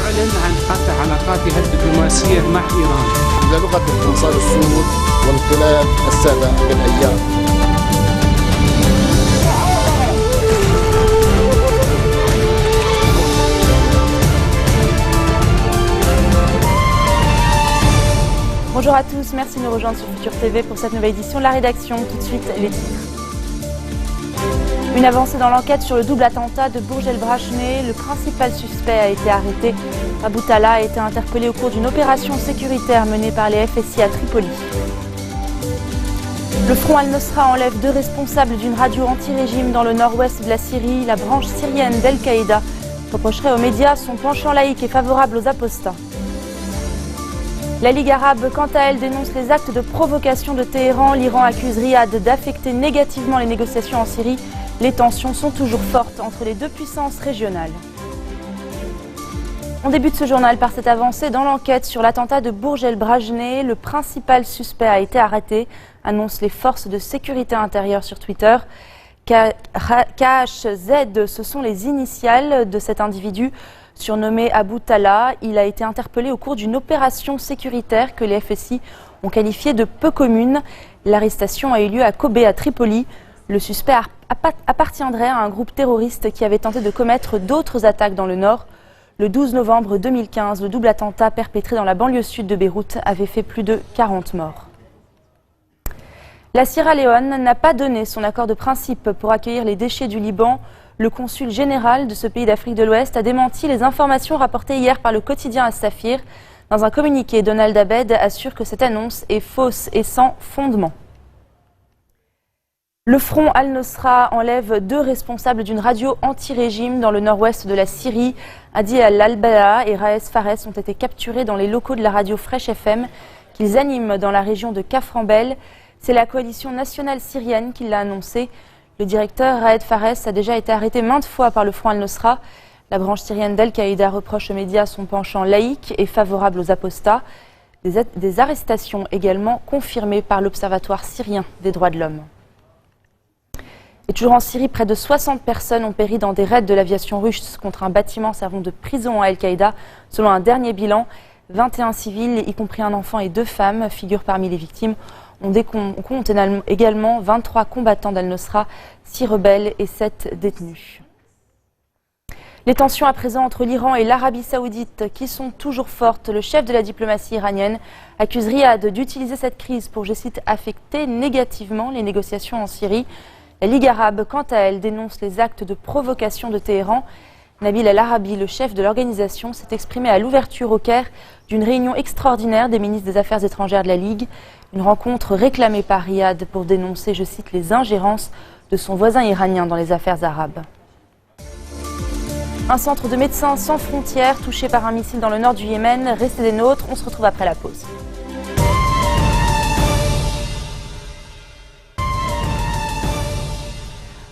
تعلن عن قطع علاقاتها الدبلوماسية مع إيران. لغة الإنصار السود وانقلاب السادة بالأيام. Bonjour à tous, merci de nous rejoindre sur Futur TV pour cette nouvelle édition de la rédaction. Tout de suite, les titres. Une avancée dans l'enquête sur le double attentat de Bourg el Brachnet. Le principal suspect a été arrêté. Abou Talha a été interpellé au cours d'une opération sécuritaire menée par les FSI à Tripoli. Le Front Al-Nosra enlève 2 responsables d'une radio anti-régime dans le nord-ouest de la Syrie. La branche syrienne d'Al-Qaïda reprocherait aux médias son penchant laïque et favorable aux apostats. La Ligue arabe, quant à elle, dénonce les actes de provocation de Téhéran. L'Iran accuse Riyad d'affecter négativement les négociations en Syrie. Les tensions sont toujours fortes entre les deux puissances régionales. On débute ce journal par cette avancée dans l'enquête sur l'attentat de Bourg el Brachnet. Le principal suspect a été arrêté, annoncent les forces de sécurité intérieure sur Twitter. KHZ, ce sont les initiales de cet individu. Surnommé Abou Talha, il a été interpellé au cours d'une opération sécuritaire que les FSI ont qualifiée de peu commune. L'arrestation a eu lieu à Kobe, à Tripoli. Le suspect appartiendrait à un groupe terroriste qui avait tenté de commettre d'autres attaques dans le nord. Le 12 novembre 2015, le double attentat perpétré dans la banlieue sud de Beyrouth avait fait plus de 40 morts. La Sierra Leone n'a pas donné son accord de principe pour accueillir les déchets du Liban. Le consul général de ce pays d'Afrique de l'Ouest a démenti les informations rapportées hier par le quotidien As-Safir. Dans un communiqué, Donald Abed assure que cette annonce est fausse et sans fondement. Le Front Al-Nosra enlève 2 responsables d'une radio anti-régime dans le nord-ouest de la Syrie. Adi Al-Albala et Raes Fares ont été capturés dans les locaux de la radio Fresh FM qu'ils animent dans la région de Kaframbel. C'est la coalition nationale syrienne qui l'a annoncé. Le directeur Raed Fares a déjà été arrêté maintes fois par le Front Al-Nosra. La branche syrienne d'Al-Qaïda reproche aux médias son penchant laïque et favorable aux apostats. Des arrestations également confirmées par l'Observatoire syrien des droits de l'homme. Et toujours en Syrie, près de 60 personnes ont péri dans des raids de l'aviation russe contre un bâtiment servant de prison à Al-Qaïda. Selon un dernier bilan, 21 civils, y compris un enfant et 2 femmes, figurent parmi les victimes. On compte également 23 combattants d'Al-Nosra, 6 rebelles et 7 détenus. Les tensions à présent entre l'Iran et l'Arabie Saoudite qui sont toujours fortes. Le chef de la diplomatie iranienne accuse Riyad d'utiliser cette crise pour, je cite, affecter négativement les négociations en Syrie. La Ligue arabe, quant à elle, dénonce les actes de provocation de Téhéran. Nabil Al-Arabi, le chef de l'organisation, s'est exprimé à l'ouverture au Caire d'une réunion extraordinaire des ministres des Affaires étrangères de la Ligue. Une rencontre réclamée par Riyad pour dénoncer, je cite, les ingérences de son voisin iranien dans les affaires arabes. Un centre de médecins sans frontières touché par un missile dans le nord du Yémen. Restez des nôtres, on se retrouve après la pause.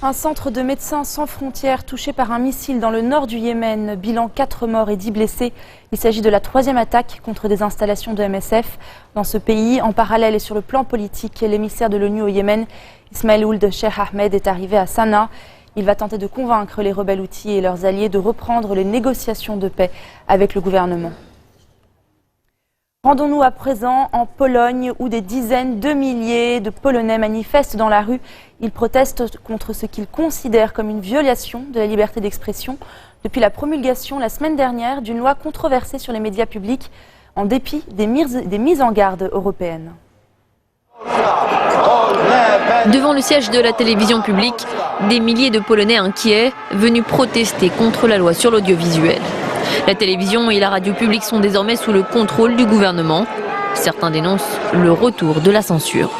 Un centre de médecins sans frontières touché par un missile dans le nord du Yémen. Bilan 4 morts et 10 blessés. Il s'agit de la 3e attaque contre des installations de MSF dans ce pays. En parallèle et sur le plan politique, l'émissaire de l'ONU au Yémen, Ismail Ould Cheikh Ahmed, est arrivé à Sanaa. Il va tenter de convaincre les rebelles houthis et leurs alliés de reprendre les négociations de paix avec le gouvernement. Rendons-nous à présent en Pologne où des dizaines de milliers de Polonais manifestent dans la rue. Ils protestent contre ce qu'ils considèrent comme une violation de la liberté d'expression depuis la promulgation la semaine dernière d'une loi controversée sur les médias publics en dépit des mises en garde européennes. Devant le siège de la télévision publique, des milliers de Polonais inquiets venus protester contre la loi sur l'audiovisuel. La télévision et la radio publique sont désormais sous le contrôle du gouvernement. Certains dénoncent le retour de la censure.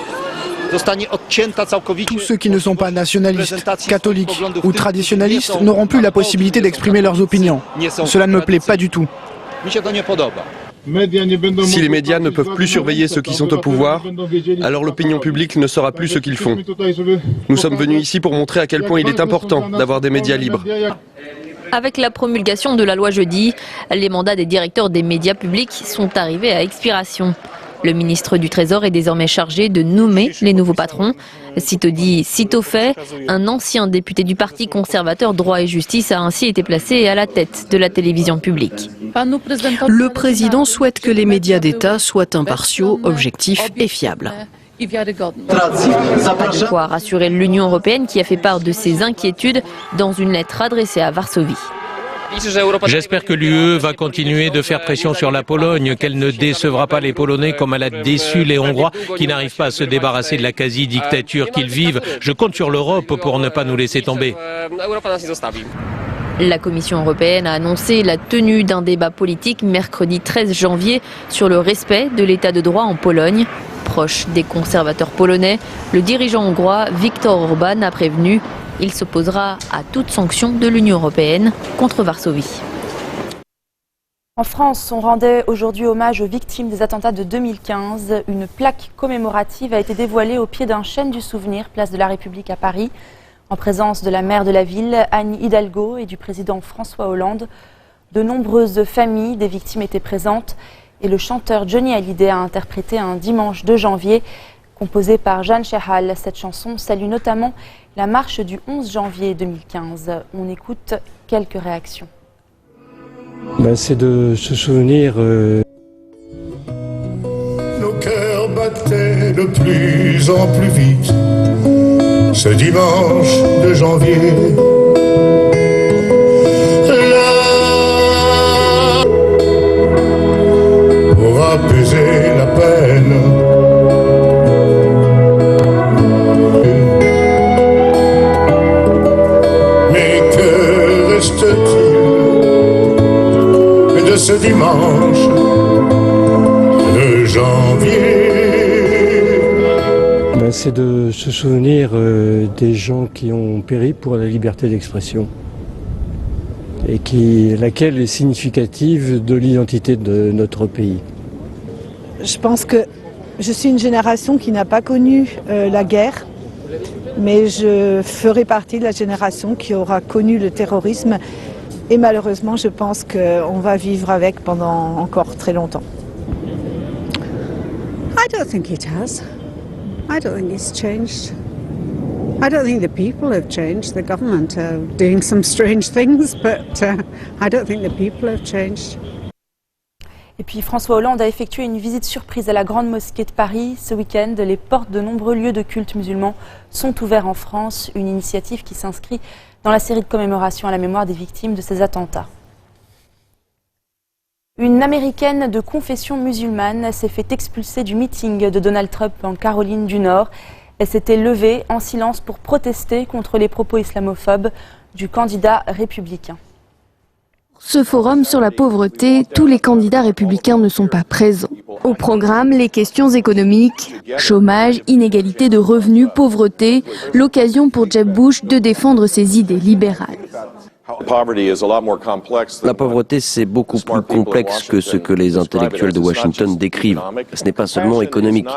Tous ceux qui ne sont pas nationalistes, catholiques ou traditionalistes n'auront plus la possibilité d'exprimer leurs opinions. Cela ne me plaît pas du tout. Si les médias ne peuvent plus surveiller ceux qui sont au pouvoir, alors l'opinion publique ne saura plus ce qu'ils font. Nous sommes venus ici pour montrer à quel point il est important d'avoir des médias libres. Avec la promulgation de la loi jeudi, les mandats des directeurs des médias publics sont arrivés à expiration. Le ministre du Trésor est désormais chargé de nommer les nouveaux patrons. Sitôt dit, sitôt fait, un ancien député du Parti conservateur Droit et Justice a ainsi été placé à la tête de la télévision publique. Le président souhaite que les médias d'État soient impartiaux, objectifs et fiables. De quoi rassurer l'Union européenne qui a fait part de ses inquiétudes dans une lettre adressée à Varsovie. J'espère que l'UE va continuer de faire pression sur la Pologne, qu'elle ne décevra pas les Polonais comme elle a déçu les Hongrois qui n'arrivent pas à se débarrasser de la quasi-dictature qu'ils vivent. Je compte sur l'Europe pour ne pas nous laisser tomber. La Commission européenne a annoncé la tenue d'un débat politique mercredi 13 janvier sur le respect de l'état de droit en Pologne. Proche des conservateurs polonais, le dirigeant hongrois Viktor Orbán a prévenu qu'il s'opposera à toute sanction de l'Union européenne contre Varsovie. En France, on rendait aujourd'hui hommage aux victimes des attentats de 2015. Une plaque commémorative a été dévoilée au pied d'un chêne du souvenir, place de la République à Paris, en présence de la maire de la ville, Anne Hidalgo, et du président François Hollande. De nombreuses familles des victimes étaient présentes et le chanteur Johnny Hallyday a interprété un dimanche 2 janvier, composé par Jeanne Chehal. Cette chanson salue notamment la marche du 11 janvier 2015. On écoute quelques réactions. C'est de se souvenir... Nos cœurs battaient de plus en plus vite. Ce dimanche de janvier, là, pour apaiser la peine, mais que reste-t-il de ce dimanche de janvier? C'est de se souvenir des gens qui ont péri pour la liberté d'expression et laquelle est significative de l'identité de notre pays. Je pense que je suis une génération qui n'a pas connu la guerre, mais je ferai partie de la génération qui aura connu le terrorisme et malheureusement je pense qu'on va vivre avec pendant encore très longtemps. I don't think it has. I don't think it's changed. I don't think the people have changed. The government are doing some strange things, but I don't think the people have changed. Et puis François Hollande a effectué une visite surprise à la Grande Mosquée de Paris. Ce week-end, les portes de nombreux lieux de culte musulmans sont ouverts en France, une initiative qui s'inscrit dans la série de commémorations à la mémoire des victimes de ces attentats. Une Américaine de confession musulmane s'est fait expulser du meeting de Donald Trump en Caroline du Nord. Elle s'était levée en silence pour protester contre les propos islamophobes du candidat républicain. Ce forum sur la pauvreté, tous les candidats républicains ne sont pas présents. Au programme, les questions économiques, chômage, inégalité de revenus, pauvreté, l'occasion pour Jeb Bush de défendre ses idées libérales. La pauvreté, c'est beaucoup plus complexe que ce que les intellectuels de Washington décrivent. Ce n'est pas seulement économique.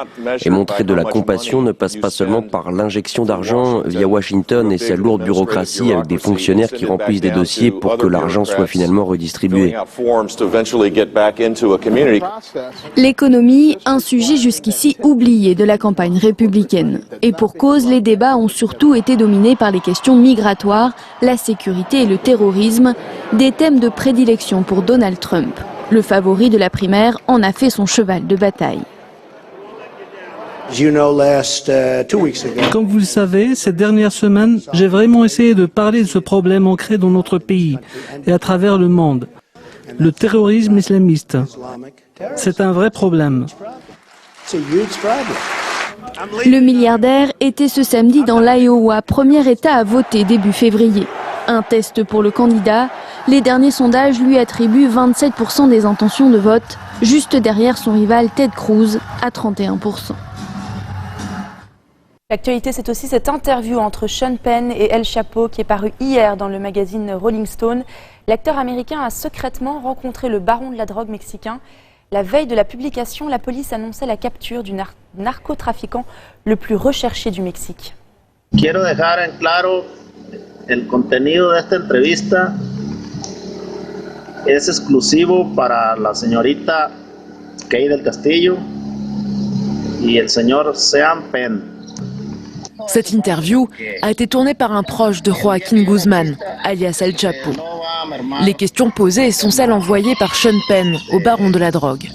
Et montrer de la compassion ne passe pas seulement par l'injection d'argent via Washington et sa lourde bureaucratie avec des fonctionnaires qui remplissent des dossiers pour que l'argent soit finalement redistribué. L'économie, un sujet jusqu'ici oublié de la campagne républicaine. Et pour cause, les débats ont surtout été dominés par les questions migratoires, la sécurité et le terrorisme, des thèmes de prédilection pour Donald Trump. Le favori de la primaire en a fait son cheval de bataille. Comme vous le savez, cette dernière semaine, j'ai vraiment essayé de parler de ce problème ancré dans notre pays et à travers le monde. Le terrorisme islamiste, c'est un vrai problème. Le milliardaire était ce samedi dans l'Iowa, premier État à voter début février. Un test pour le candidat, les derniers sondages lui attribuent 27% des intentions de vote, juste derrière son rival Ted Cruz à 31%. L'actualité, c'est aussi cette interview entre Sean Penn et El Chapo qui est parue hier dans le magazine Rolling Stone. L'acteur américain a secrètement rencontré le baron de la drogue mexicain. La veille de la publication, la police annonçait la capture du narcotrafiquant le plus recherché du Mexique. Quiero dejar en claro el contenido de esta entrevista es exclusivo para la señorita Kay del Castillo y el señor Sean Penn. Cette interview a été tournée par un proche de Joaquín Guzmán, alias El Chapo. Les questions posées sont celles envoyées par Sean Penn au baron de la drogue.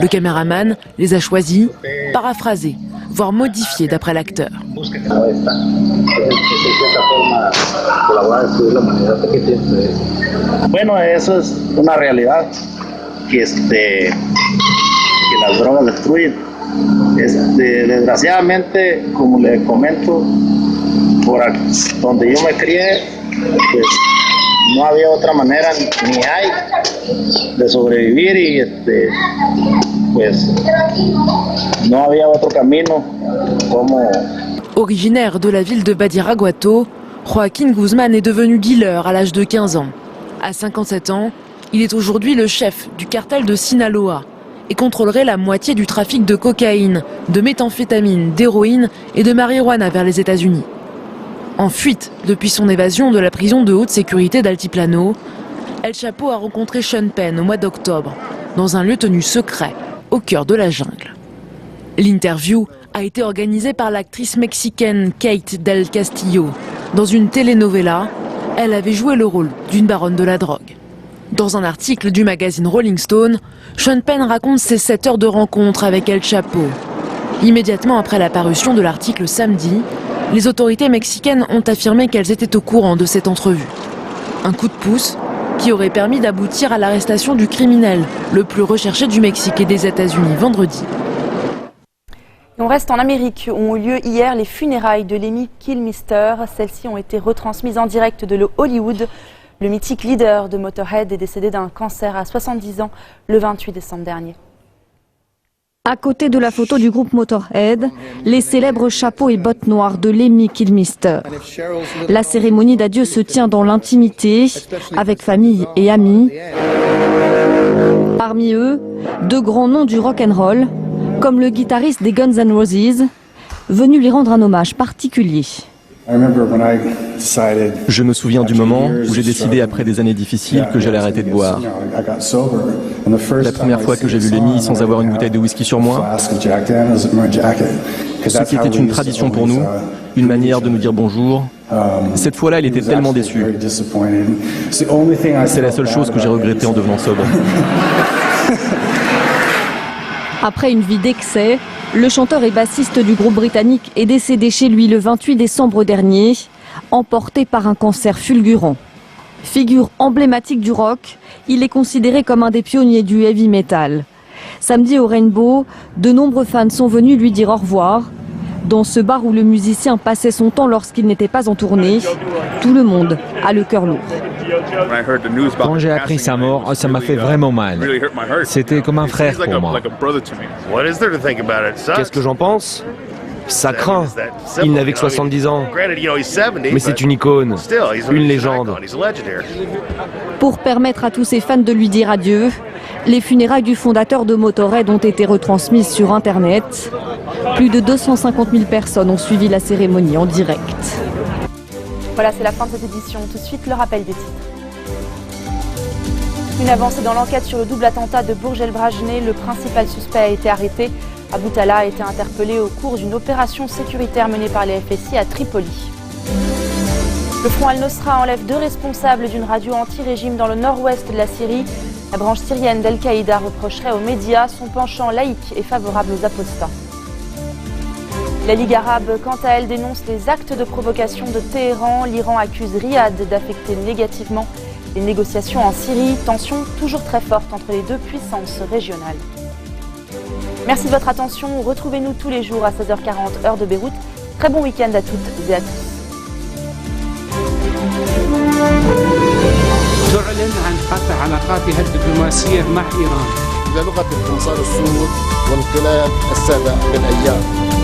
Le caméraman les a choisies, paraphrasées, voire modifiées d'après l'acteur. Bueno, eso es una realidad que las drogas destruyen. Desgraciadamente, como le comento, por donde yo me crié, pues no había otra manera ni hay de sobrevivir y pues no había otro camino como. Originaire de la ville de Badiraguato, Joaquín Guzmán est devenu dealer à l'âge de 15 ans. À 57 ans, il est aujourd'hui le chef du cartel de Sinaloa et contrôlerait la moitié du trafic de cocaïne, de méthamphétamine, d'héroïne et de marijuana vers les États-Unis. En fuite depuis son évasion de la prison de haute sécurité d'Altiplano, El Chapo a rencontré Sean Penn au mois d'octobre, dans un lieu tenu secret, au cœur de la jungle. L'interview a été organisée par l'actrice mexicaine Kate del Castillo. Dans une telenovela, elle avait joué le rôle d'une baronne de la drogue. Dans un article du magazine Rolling Stone, Sean Penn raconte ses 7 heures de rencontre avec El Chapo. Immédiatement après la parution de l'article samedi, les autorités mexicaines ont affirmé qu'elles étaient au courant de cette entrevue. Un coup de pouce qui aurait permis d'aboutir à l'arrestation du criminel le plus recherché du Mexique et des États-Unis vendredi. Et on reste en Amérique où ont eu lieu hier les funérailles de Lemmy Kilmister. Celles-ci ont été retransmises en direct de Hollywood. Le mythique leader de Motorhead est décédé d'un cancer à 70 ans le 28 décembre dernier. À côté de la photo du groupe Motorhead, les célèbres chapeaux et bottes noires de Lemmy Kilmister. La cérémonie d'adieu se tient dans l'intimité, avec famille et amis. Parmi eux, de grands noms du rock'n'roll, comme le guitariste des Guns N' Roses, venu lui rendre un hommage particulier. Je me souviens du moment où j'ai décidé, après des années difficiles, que j'allais arrêter de boire. La première fois que j'ai vu Lemmy sans avoir une bouteille de whisky sur moi, ce qui était une tradition pour nous, une manière de nous dire bonjour, cette fois-là, il était tellement déçu. C'est la seule chose que j'ai regrettée en devenant sobre. Après une vie d'excès, le chanteur et bassiste du groupe britannique est décédé chez lui le 28 décembre dernier, emporté par un cancer fulgurant. Figure emblématique du rock, il est considéré comme un des pionniers du heavy metal. Samedi au Rainbow, de nombreux fans sont venus lui dire au revoir. Dans ce bar où le musicien passait son temps lorsqu'il n'était pas en tournée, tout le monde a le cœur lourd. Quand j'ai appris sa mort, ça m'a fait vraiment mal. C'était comme un frère pour moi. Qu'est-ce que j'en pense? Ça craint. Il n'avait que 70 ans. Mais c'est une icône, une légende. Pour permettre à tous ses fans de lui dire adieu, les funérailles du fondateur de Motorhead ont été retransmises sur Internet. Plus de 250 000 personnes ont suivi la cérémonie en direct. Voilà, c'est la fin de cette édition. Tout de suite, le rappel des titres. Une avancée dans l'enquête sur le double attentat de Bourg El Brajneh. Le principal suspect a été arrêté. Abou Talha a été interpellé au cours d'une opération sécuritaire menée par les FSI à Tripoli. Le Front Al-Nosra enlève 2 responsables d'une radio anti-régime dans le nord-ouest de la Syrie. La branche syrienne d'Al-Qaïda reprocherait aux médias son penchant laïque et favorable aux apostats. La Ligue arabe, quant à elle, dénonce les actes de provocation de Téhéran. L'Iran accuse Riyad d'affecter négativement les négociations en Syrie. Tension toujours très forte entre les 2 puissances régionales. Merci de votre attention. Retrouvez-nous tous les jours à 16h40 heure de Beyrouth. Très bon week-end à toutes et à tous. تعلن عن قطع علاقاتها الدبلوماسية مع إيران. لغة القنصال السود وانقلاب السادة بالأيام.